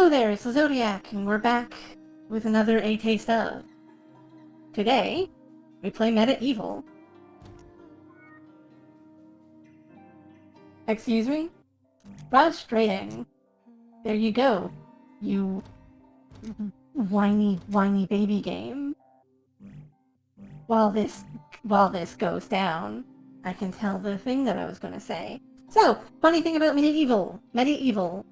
Hello there, it's LaZodiac, and we're back with another A Taste of. Today, we play MediEvil. Excuse me? Frustrating. There you go, you whiny baby game. While this goes down, I can tell the thing that I was gonna say. So, funny thing about MediEvil.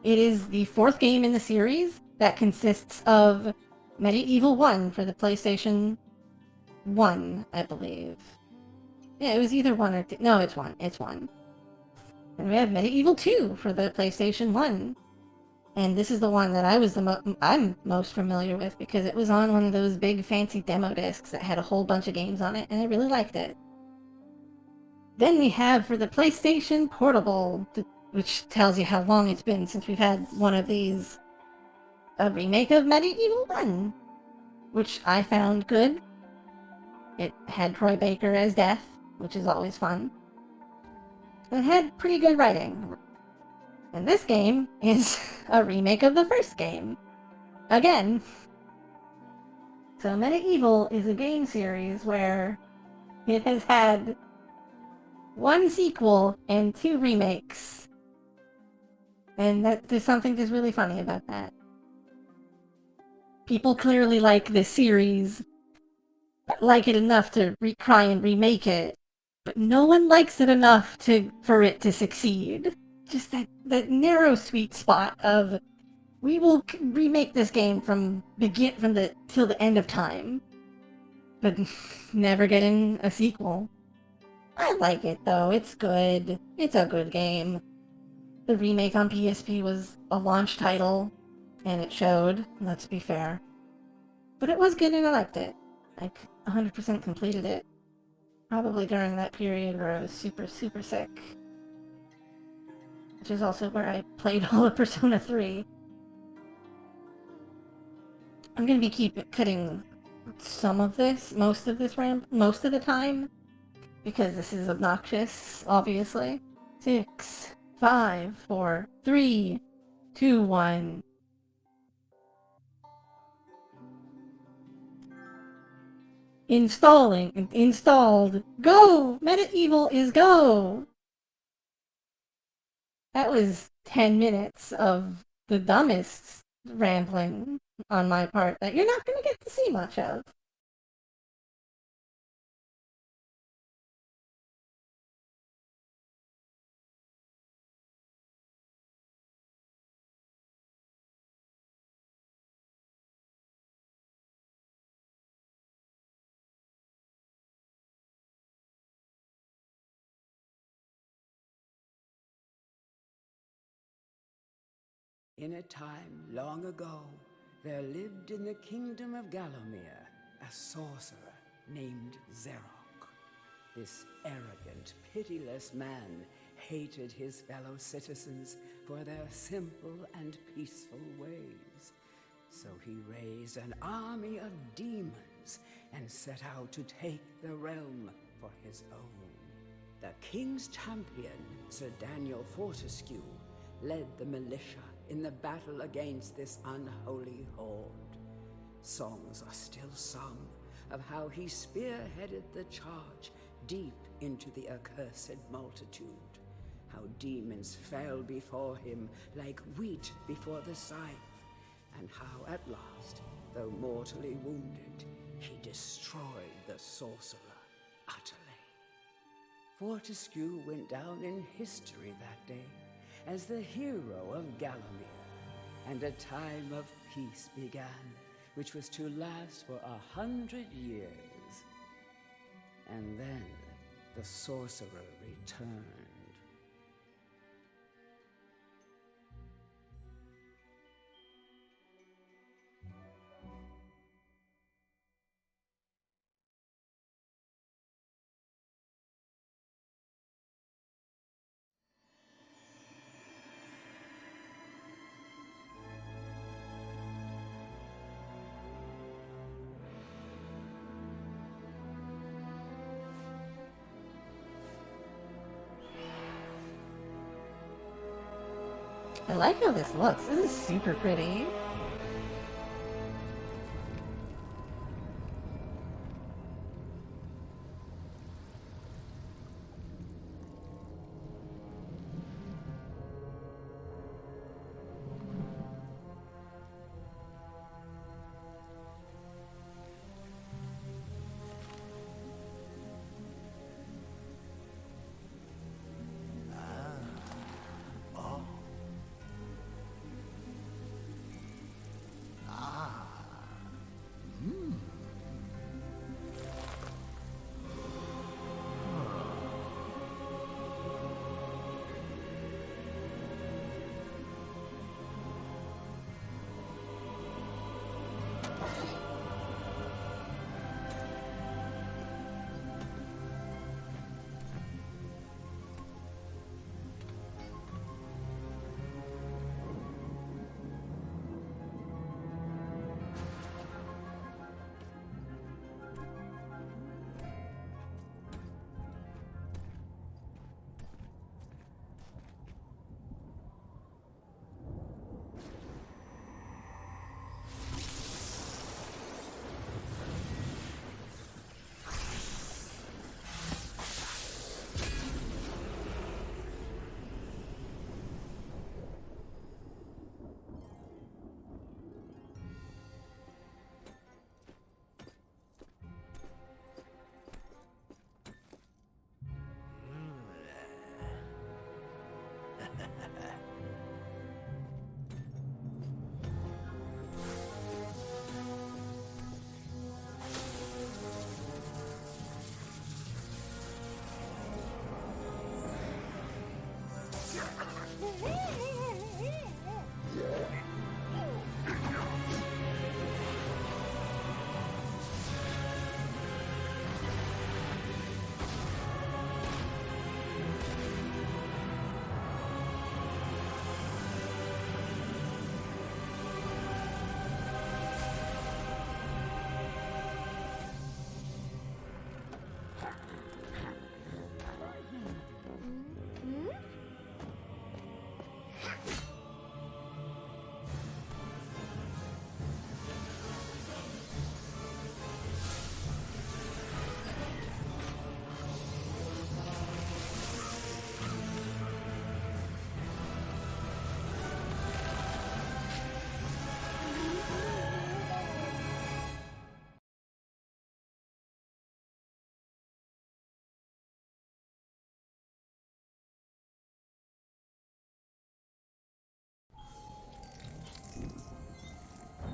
It is the fourth game in the series that consists of MediEvil 1 for the PlayStation 1, I believe. Yeah, it was either 1 or 2. No, it's 1. It's 1. And we have MediEvil 2 for the PlayStation 1. And this is the one that I'm most familiar with because it was on one of those big fancy demo discs that had a whole bunch of games on it, and I really liked it. Then we have for the PlayStation Portable, which tells you how long it's been since we've had one of these, a remake of MediEvil 1, which I found good. It had Troy Baker as Death, which is always fun. It had pretty good writing. And this game is a remake of the first game. Again. So MediEvil is a game series where it has had one sequel and 2 remakes. And there's something just really funny about that. People clearly like this series, like it enough to try and remake it, but no one likes it enough for it to succeed. Just that narrow sweet spot of, we will remake this game till the end of time, but never getting a sequel. I like it though, it's good. It's a good game. The remake on PSP was a launch title, and it showed, let's be fair. But it was good and I liked it. I 100% completed it. Probably during that period where I was super, super sick. Which is also where I played all of Persona 3. I'm gonna be cutting most of the time, because this is obnoxious, obviously. 6, 5, 4, 3, 2, 1. Installed. Go! MediEvil is go! That was 10 minutes of the dumbest rambling on my part that you're not gonna get to see much of. In a time long ago, there lived in the kingdom of Gallowmere a sorcerer named Xerok. This arrogant, pitiless man hated his fellow citizens for their simple and peaceful ways. So he raised an army of demons and set out to take the realm for his own. The king's champion, Sir Daniel Fortescue, led the militia in the battle against this unholy horde. Songs are still sung of how he spearheaded the charge deep into the accursed multitude, how demons fell before him like wheat before the scythe, and how at last, though mortally wounded, he destroyed the sorcerer utterly. Fortescue went down in history that day as the hero of Gallowmere, and a time of peace began, which was to last for 100 years. And then the sorcerer returned. I like how this looks. This is super pretty.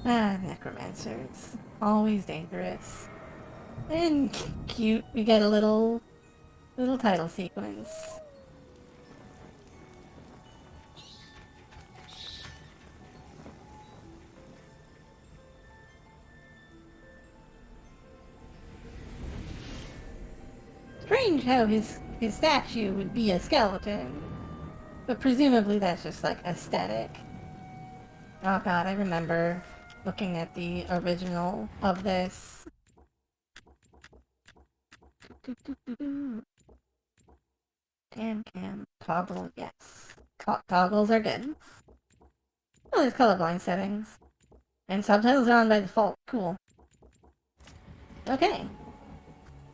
Ah, necromancers. Always dangerous. And cute. We get a little title sequence. Strange how his statue would be a skeleton. But presumably that's just like aesthetic. Oh god, I remember looking at the original of this. Damn cam. Toggle, yes. Toggles are good. Oh, there's colorblind settings. And subtitles are on by default. Cool. Okay.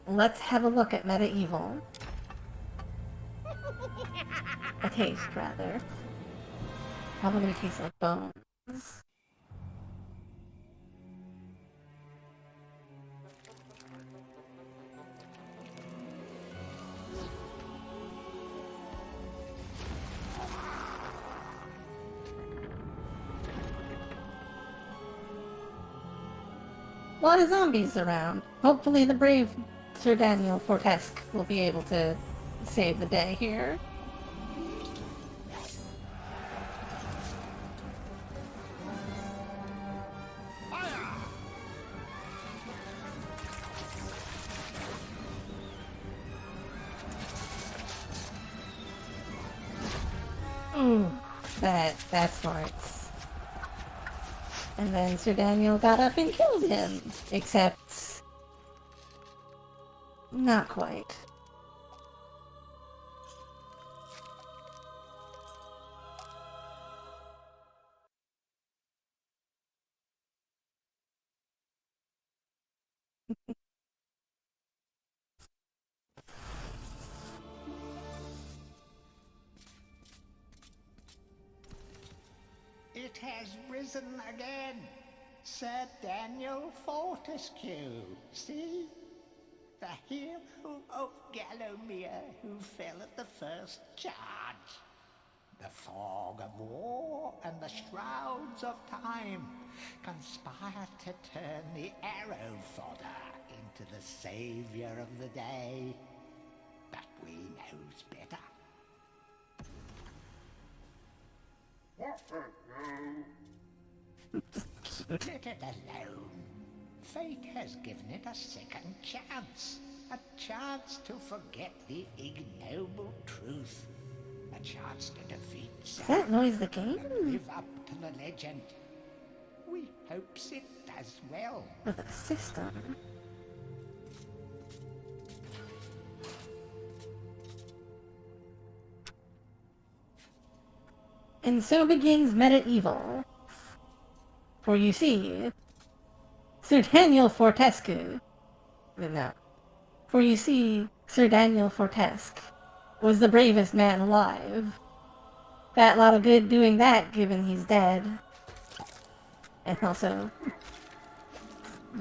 Let's have a look at MediEvil. A taste, rather. Probably gonna taste like bones. A lot of zombies around. Hopefully the brave Sir Daniel Fortesque will be able to save the day here. Ooh, that smarts. And then Sir Daniel got up and killed him. Except... not quite. It has risen again. Sir Daniel Fortescue, see? The hero of Gallowmere who fell at the first charge. The fog of war and the shrouds of time conspire to turn the arrow fodder into the saviour of the day. But we knows better. Let it alone. Fate has given it a second chance. A chance to forget the ignoble truth. A chance to defeat Is that noise the game? and live up to the legend. We hopes it does well. With a system. And so begins MediEvil. For you see, Sir Daniel Fortescue. No. For you see, Sir Daniel Fortesque was the bravest man alive. Fat lot of good doing that, given he's dead. And also,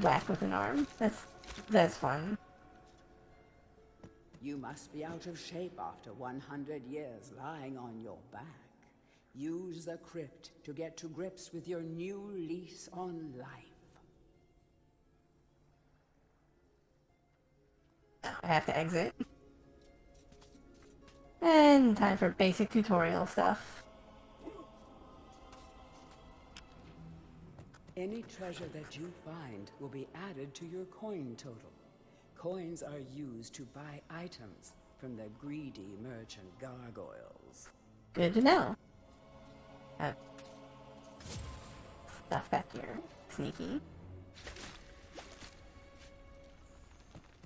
whack with an arm. That's fun. You must be out of shape after 100 years lying on your back. Use the crypt to get to grips with your new lease on life. I have to exit. And time for basic tutorial stuff. Any treasure that you find will be added to your coin total. Coins are used to buy items from the greedy merchant gargoyles. Good to know. Stuff back here. Sneaky.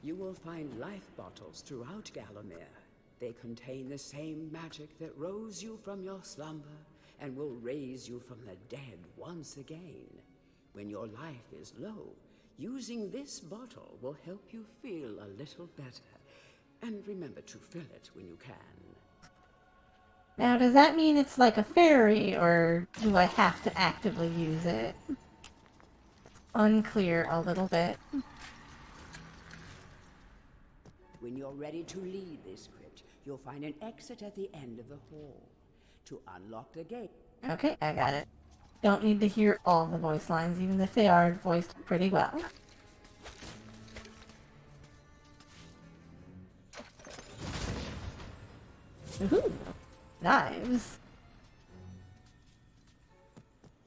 You will find life bottles throughout Gallowmere. They contain the same magic that rose you from your slumber and will raise you from the dead once again. When your life is low, using this bottle will help you feel a little better. And remember to fill it when you can. Now, does that mean it's like a fairy, or do I have to actively use it? Unclear a little bit. When you're ready to leave this crypt, you'll find an exit at the end of the hall. To unlock the gate... Okay, I got it. Don't need to hear all the voice lines, even if they are voiced pretty well. Woohoo! Knives.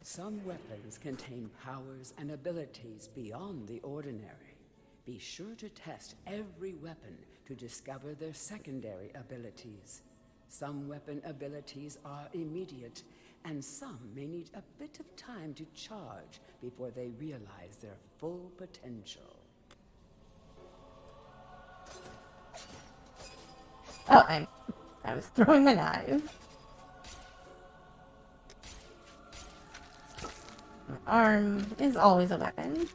Some weapons contain powers and abilities beyond the ordinary. Be sure to test every weapon to discover their secondary abilities. Some weapon abilities are immediate, and some may need a bit of time to charge before they realize their full potential. Oh, I was throwing my knife. My arm is always a weapon.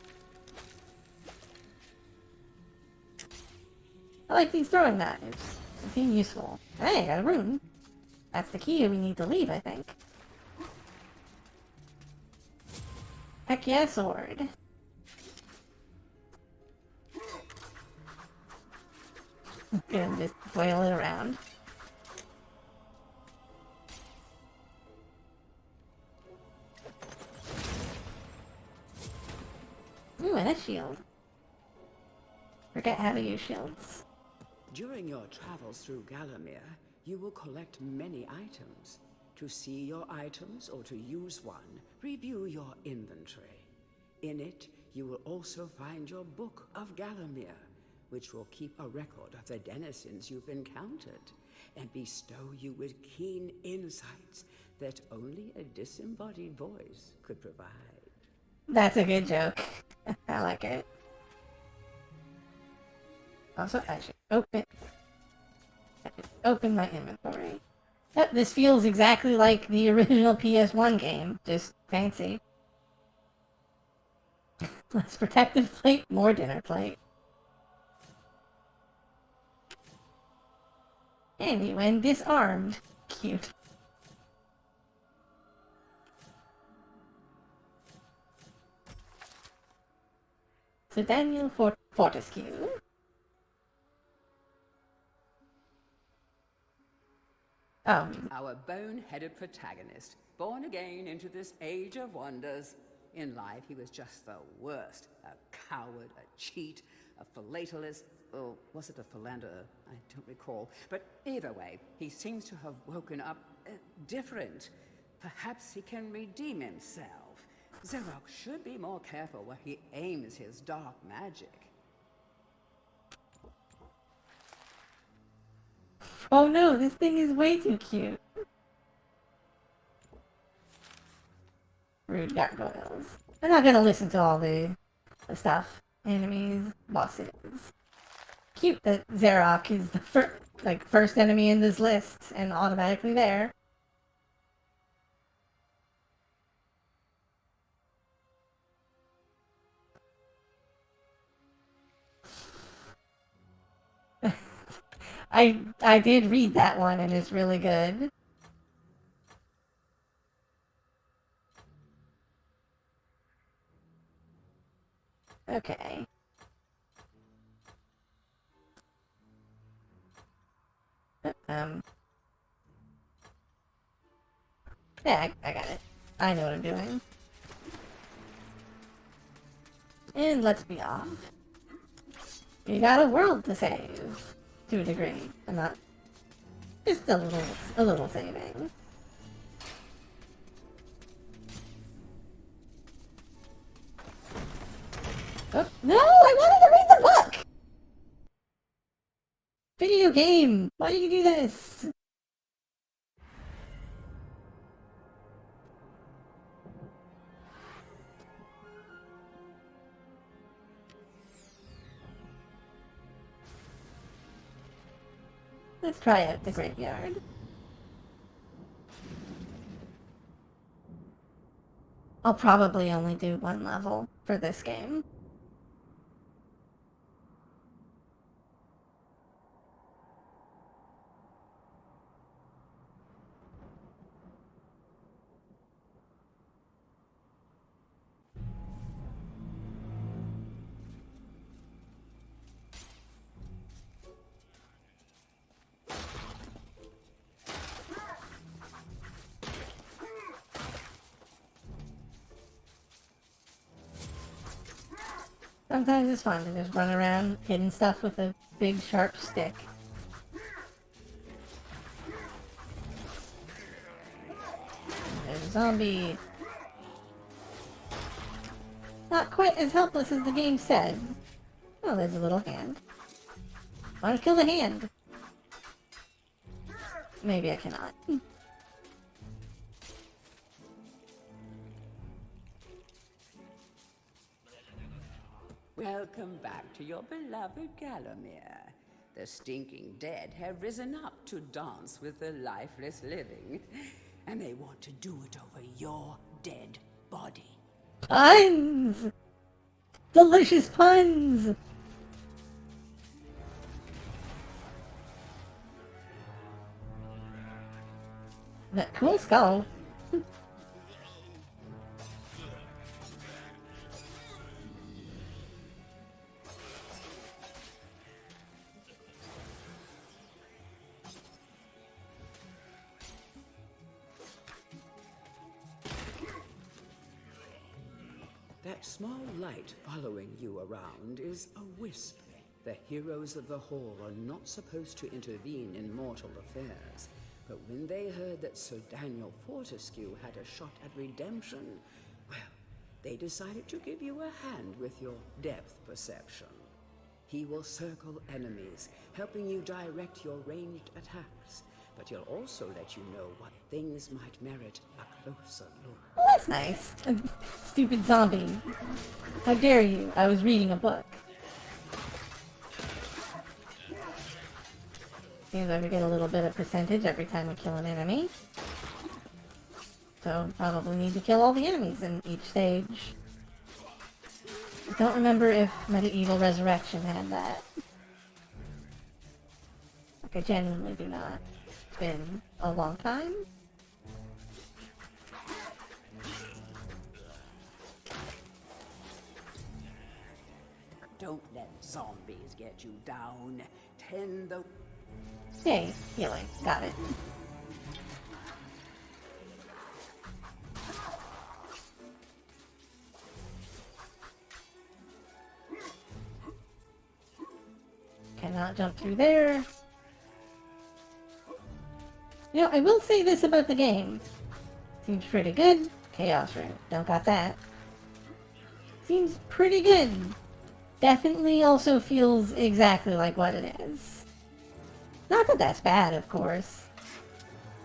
I like these throwing knives. They seem useful. Hey, I got a rune. That's the key we need to leave, I think. Heck yeah, sword. Gonna just flail it around. Ooh, and a shield. Forget how to use shields. During your travels through Gallowmere, you will collect many items. To see your items or to use one, review your inventory. In it, you will also find your Book of Gallowmere, which will keep a record of the denizens you've encountered and bestow you with keen insights that only a disembodied voice could provide. That's a good joke. I like it. Also, I should open my inventory. Yep, this feels exactly like the original PS1 game, just fancy. Less protective plate, more dinner plate. And when disarmed. Cute. So Daniel Fortescue. Our bone-headed protagonist, born again into this age of wonders. In life, he was just the worst. A coward, a cheat, a philatelist, or was it a philanderer? I don't recall. But either way, he seems to have woken up different. Perhaps he can redeem himself. Xerox should be more careful where he aims his dark magic. Oh no, this thing is way too cute. Rude gargoyles. I'm not gonna listen to all the stuff. Enemies, bosses. Cute that Xerox is the first enemy in this list and automatically there. I did read that one and it's really good. Okay. Yeah, I got it. I know what I'm doing. And let's be off. You got a world to save. To a degree. I'm not... Just a little saving. Oh, no! I wanted to read the book! Video game! Why do you do this? Let's try out the graveyard. I'll probably only do one level for this game. Sometimes it's fun to just run around hitting stuff with a big sharp stick. There's a zombie. Not quite as helpless as the game said. Oh, there's a little hand. I want to kill the hand. Maybe I cannot. Welcome back to your beloved Gallowmere. The stinking dead have risen up to dance with the lifeless living, and they want to do it over your dead body. Puns! Delicious puns! That cool skull. That small light following you around is a wisp. The heroes of the Hall are not supposed to intervene in mortal affairs. But when they heard that Sir Daniel Fortescue had a shot at redemption, well, they decided to give you a hand with your depth perception. He will circle enemies, helping you direct your ranged attacks. But he'll also let you know what things might merit a closer look. Well, that's nice. Stupid zombie. How dare you? I was reading a book. Seems like we get a little bit of percentage every time we kill an enemy. So probably need to kill all the enemies in each stage. don't remember if MediEvil Resurrection had that. Like, I genuinely do not. It's been a long time. Don't let zombies get you down. Tend the... Hey, healing. Got it. Cannot jump through there. You know, I will say this about the game. Seems pretty good. Chaos Room. Don't got that. Seems pretty good. Definitely also feels exactly like what it is. Not that that's bad, of course.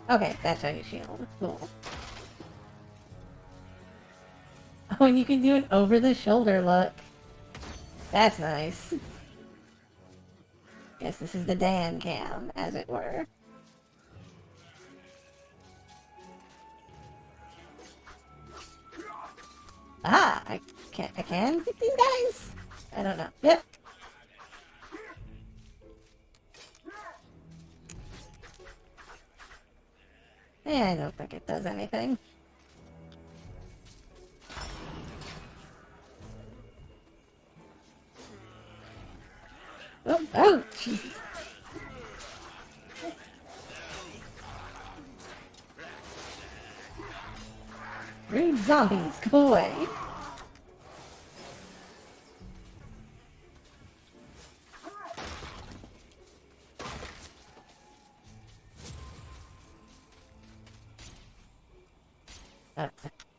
Okay, that's how you shield. Cool. Oh, and you can do an over-the-shoulder look. That's nice. Guess this is the Dan cam, as it were. Ah, I can hit these guys? I don't know. Yep. I don't think it does anything. Oh, jeez. Rude zombies, go away.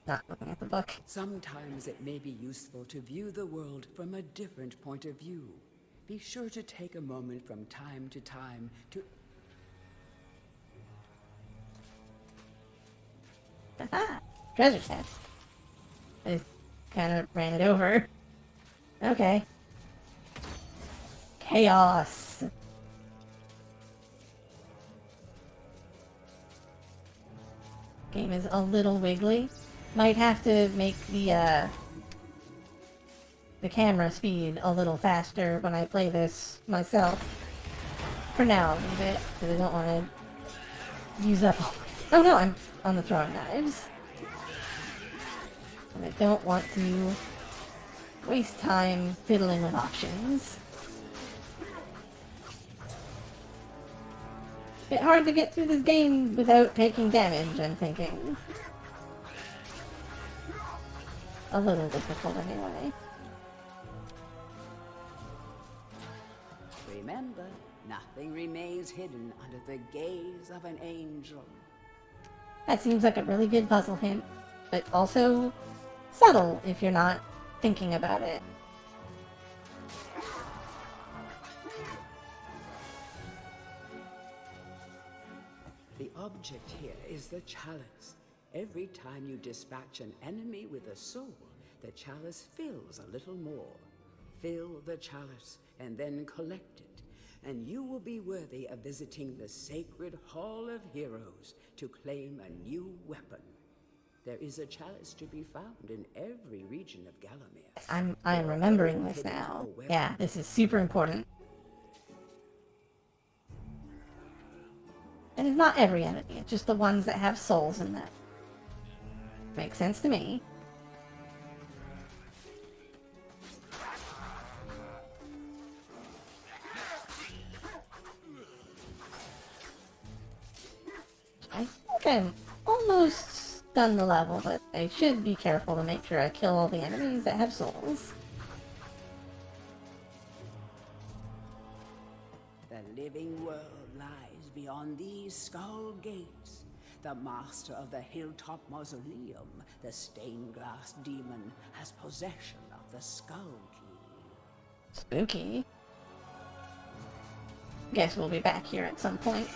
Not looking at the book. Sometimes it may be useful to view the world from a different point of view. Be sure to take a moment from time to time to... Aha! Treasure chest. I kind of ran it over. Okay. Chaos. Game is a little wiggly. Might have to make the camera speed a little faster when I play this myself. For now, a bit, because I don't want to use up all... Oh no, I'm on the throwing knives. And I don't want to waste time fiddling with options. Bit hard to get through this game without taking damage, I'm thinking. A little difficult anyway. Remember, nothing remains hidden under the gaze of an angel. That seems like a really good puzzle hint, but also subtle if you're not thinking about it. The object here is the Chalice. Every time you dispatch an enemy with a soul, the Chalice fills a little more. Fill the Chalice and then collect it, and you will be worthy of visiting the sacred Hall of Heroes to claim a new weapon. There is a Chalice to be found in every region of Gallowmere. I'm remembering this now. Yeah, this is super important. And it's not every enemy, it's just the ones that have souls in them. Makes sense to me. I think I'm almost done the level, but I should be careful to make sure I kill all the enemies that have souls. The living world lies beyond these skull gates. The master of the Hilltop Mausoleum, the stained glass demon, has possession of the skull key. Spooky. Guess we'll be back here at some point.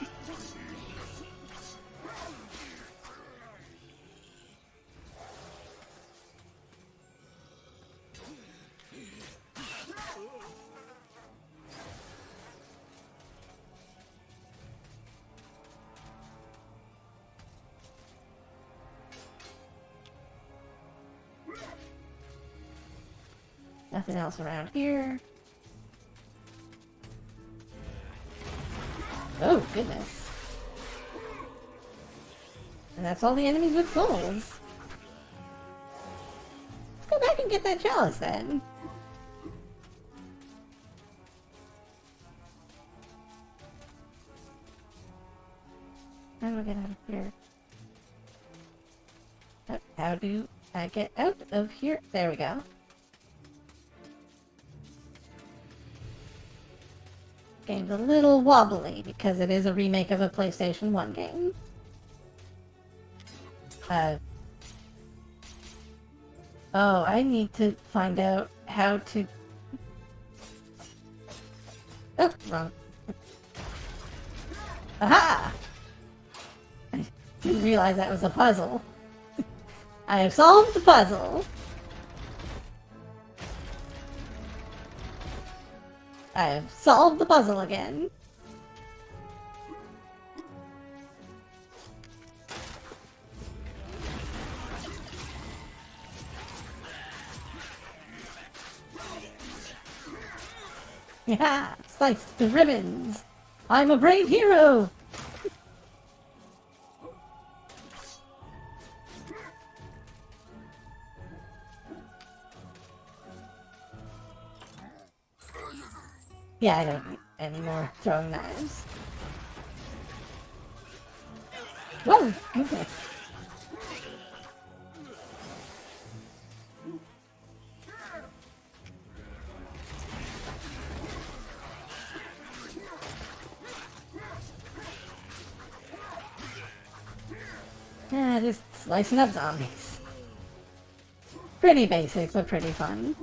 Nothing else around here. Oh, goodness. And that's all the enemies with souls. Let's go back and get that chalice then. How do I get out of here? How do I get out of here? There we go. Game's a little wobbly because it is a remake of a PlayStation 1 game. Oh, I need to find out how to... Oh, wrong. Aha! I didn't realize that was a puzzle. I have solved the puzzle. I have solved the puzzle again. Yeah, slice the ribbons. I'm a brave hero. Yeah, I don't need any more throwing knives. Whoa! Okay. Yeah, just slicing up zombies. Pretty basic, but pretty fun.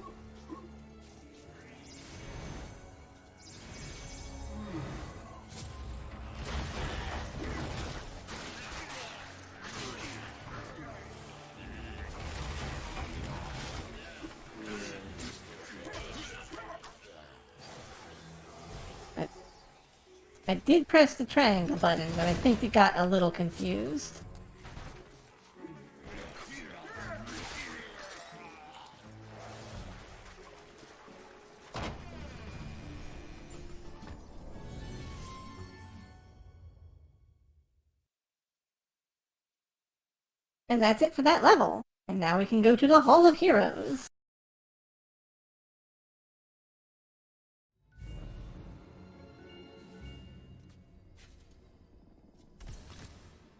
I did press the triangle button, but I think it got a little confused. And that's it for that level. And now we can go to the Hall of Heroes.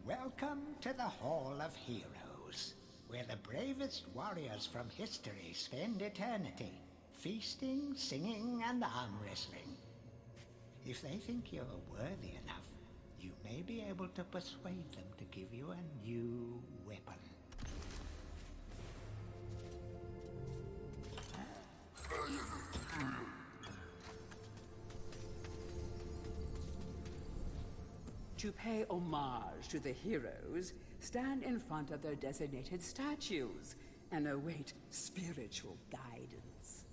Welcome to the Hall of Heroes, where the bravest warriors from history spend eternity, feasting, singing, and arm wrestling. If they think you're worthy enough, you may be able to persuade them to give you a new weapon. To pay homage to the heroes, stand in front of their designated statues and await spiritual guidance.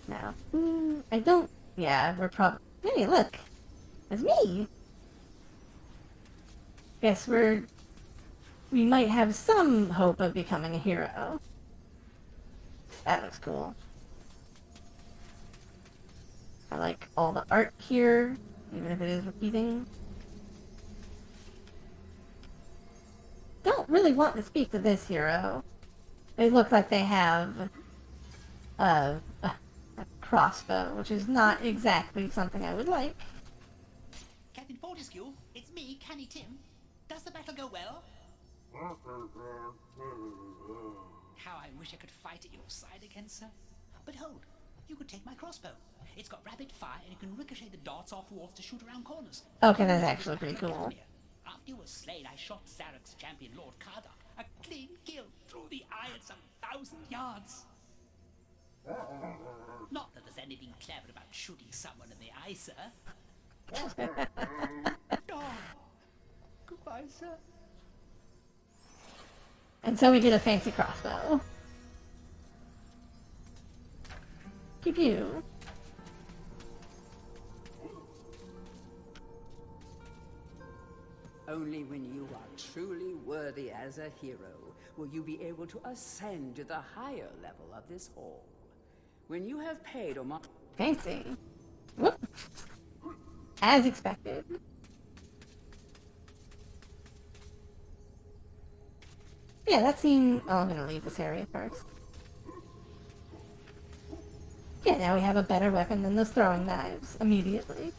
Now, I don't... Yeah, we're probably... Hey, look! It's me! Guess we might have some hope of becoming a hero. That looks cool. I like all the art here, even if it is repeating. Don't really want to speak to this hero. They look like they have a crossbow, which is not exactly something I would like. Captain Fortescue, it's me, Canny Tim. Does the battle go well? How I wish I could fight at your side again, sir. But hold, you could take my crossbow. It's got rapid fire and you can ricochet the darts off walls to shoot around corners. Okay, that's actually pretty cool. After you were slain, I shot Zarok's champion, Lord Kardak. A clean kill through the irons 1,000 yards. Not that there's anything clever about shooting someone in the eye, sir. Oh, goodbye, sir. And so we get a fancy crossbow. Pew pew. Only when you are truly worthy as a hero will you be able to ascend to the higher level of this hall. When you have paid Fancy. Whoop. As expected. Yeah, that seemed... Oh, I'm gonna leave this area first. Yeah, now we have a better weapon than those throwing knives, immediately.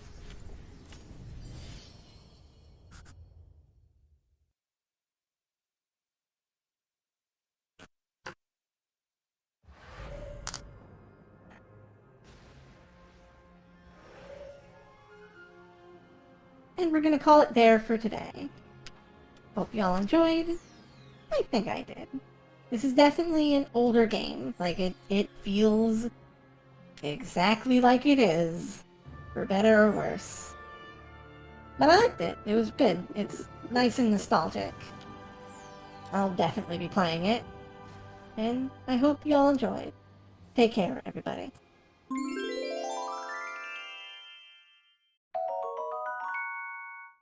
And we're gonna call it there for today. Hope y'all enjoyed. I think I did. This is definitely an older game. Like, it feels exactly like it is, for better or worse. But I liked it. It was good. It's nice and nostalgic. I'll definitely be playing it. And I hope y'all enjoyed. Take care, everybody.